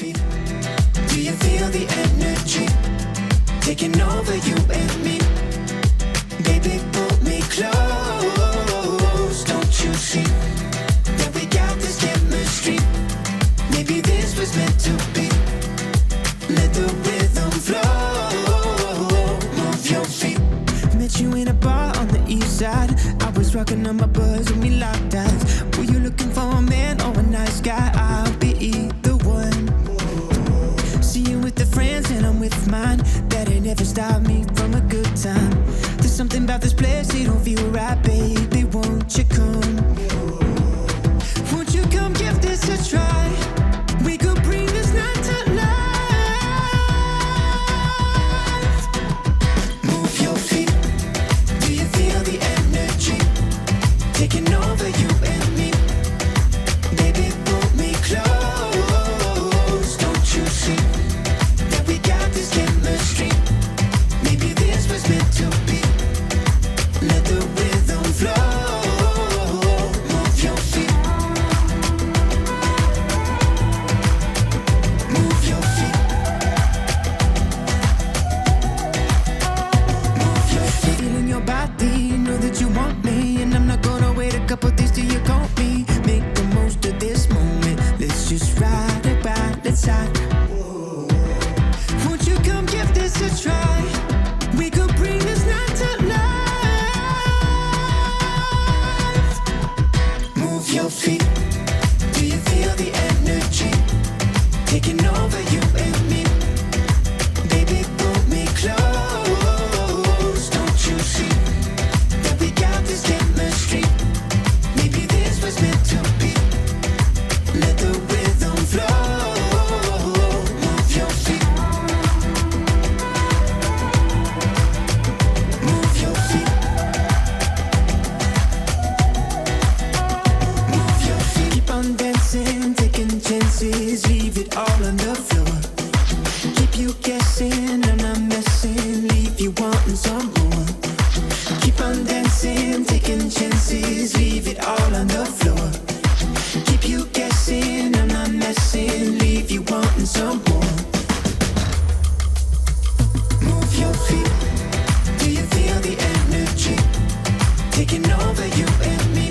feet. Do you feel the energy taking over you and me? Baby, pull me close. Don't you see that we got this chemistry? Maybe this was meant to be. Let the rhythm flow. Move your feet. Met you in a bar on the east side. I was rocking on my buzz and we locked eyes. Were you looking for a man or a nice guy? I'll be either one. See you with the friends and I'm with mine. That ain't never stopped me from a good time. There's something about this place, it don't feel right, baby. Won't you come? Won't you come give this a try? We could bring this night to life. Move your feet. Do you feel the energy taking over you and me? Baby, pull me close. Don't you see that we got this chemistry? Maybe this was meant to be. Let the rhythm flow. Move your feet. Move your feet. Move your feet. Feeling your body, know that you want me, and I'm not gonna wait a couple days till you call me. Make the most of this moment. Let's just ride it right, let's ride. Won't you come give this a try? We could bring this night to life. Move your feet. Do you feel the energy taking over you and me? Baby, pull me close. Don't you see that we got this chemistry? Maybe this was meant to be. Let the rhythm flow. Move your feet. Move your feet. Move your feet. Keep on dancing, taking chances, leave it all on the floor. Keep you guessing, I'm not messing, leave you wanting some more. Keep on dancing, taking chances, leave it all on the floor. Keep you guessing, I'm not messing, leave you wanting some more. Move your feet. Do you feel the energy taking over you and me?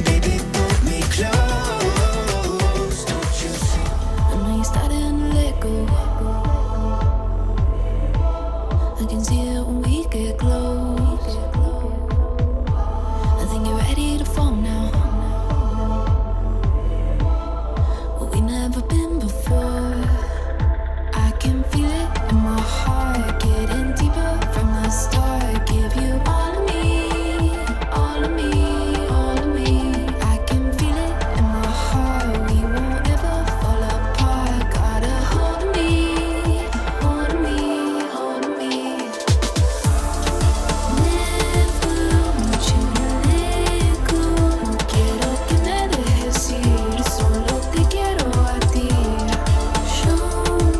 Baby, pull me close. Don't you see? I know you're starting to let go. I can see it when we get close. I think you're ready to fall now. But we never been before. I can feel it in my heart, getting deeper from the start. Give you all of me, all of me, all of me. I can feel it in my heart. We won't ever fall apart. Got a hold of me, hold of me, hold of me. Never want you to let go. No quiero que me dejes ir, solo te quiero a ti. Show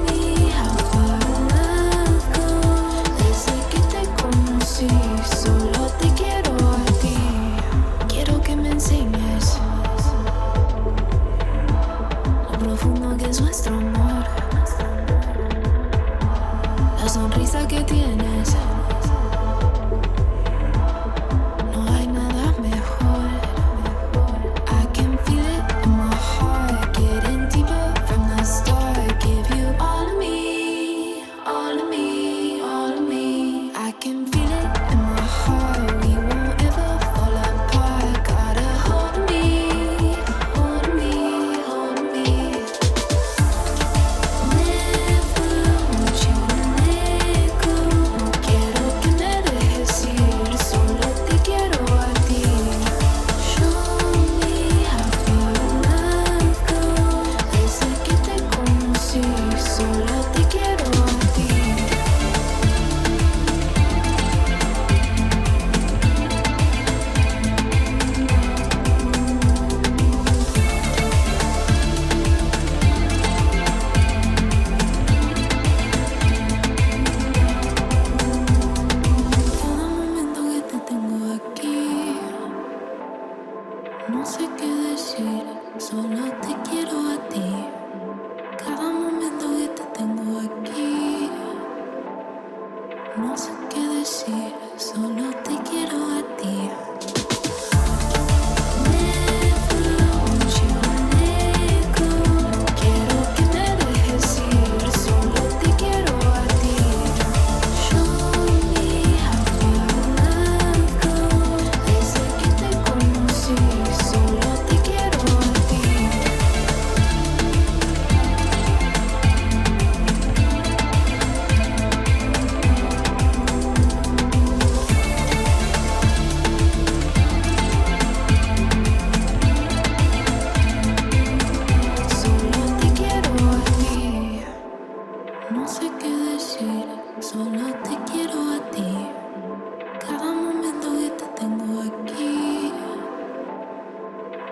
me how far love goes. Desde que te conocí, solo te quiero a ti. Quiero que me enseñes lo profundo que es nuestro amor. La sonrisa que tienes, no hay nada mejor. I can feel it in my heart, getting deeper from the start. Give you all of me, all of me, all of me. I can feel it in my heart. We won't ever fall apart. Got a hold of me, hold of me, hold of me. Never want you to let go. No quiero que me dejes ir, solo te quiero a ti. Show me how far love goes. Desde que te conocí, solo te quiero a ti. Cada momento que te tengo aquí, no sé qué decir, solo te quiero a ti. Cada momento que te tengo aquí, no sé qué decir, solo te quiero a ti. Never want you to let go. Quiero que me dejes ir, solo te quiero a ti. Show me how far love goes. Desde que te conocí, solo te quiero a ti. Solo te quiero a ti. No sé qué decir, solo te quiero a ti. Cada momento que te tengo aquí,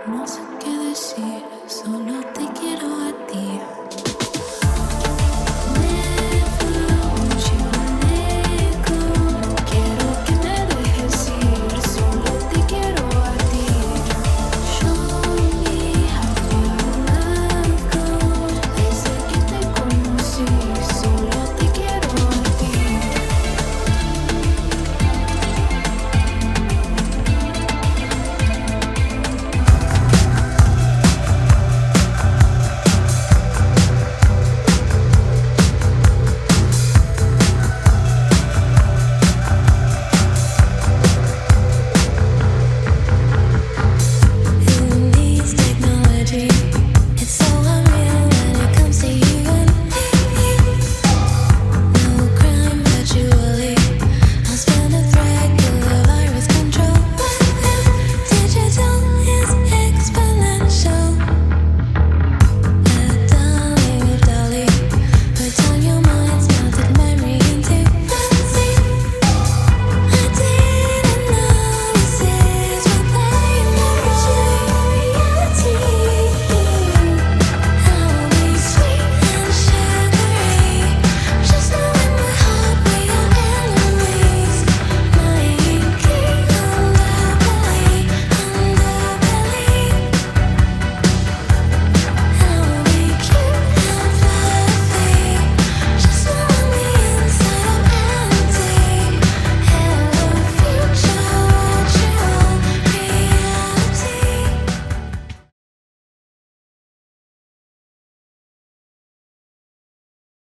no sé qué decir, solo te quiero a ti.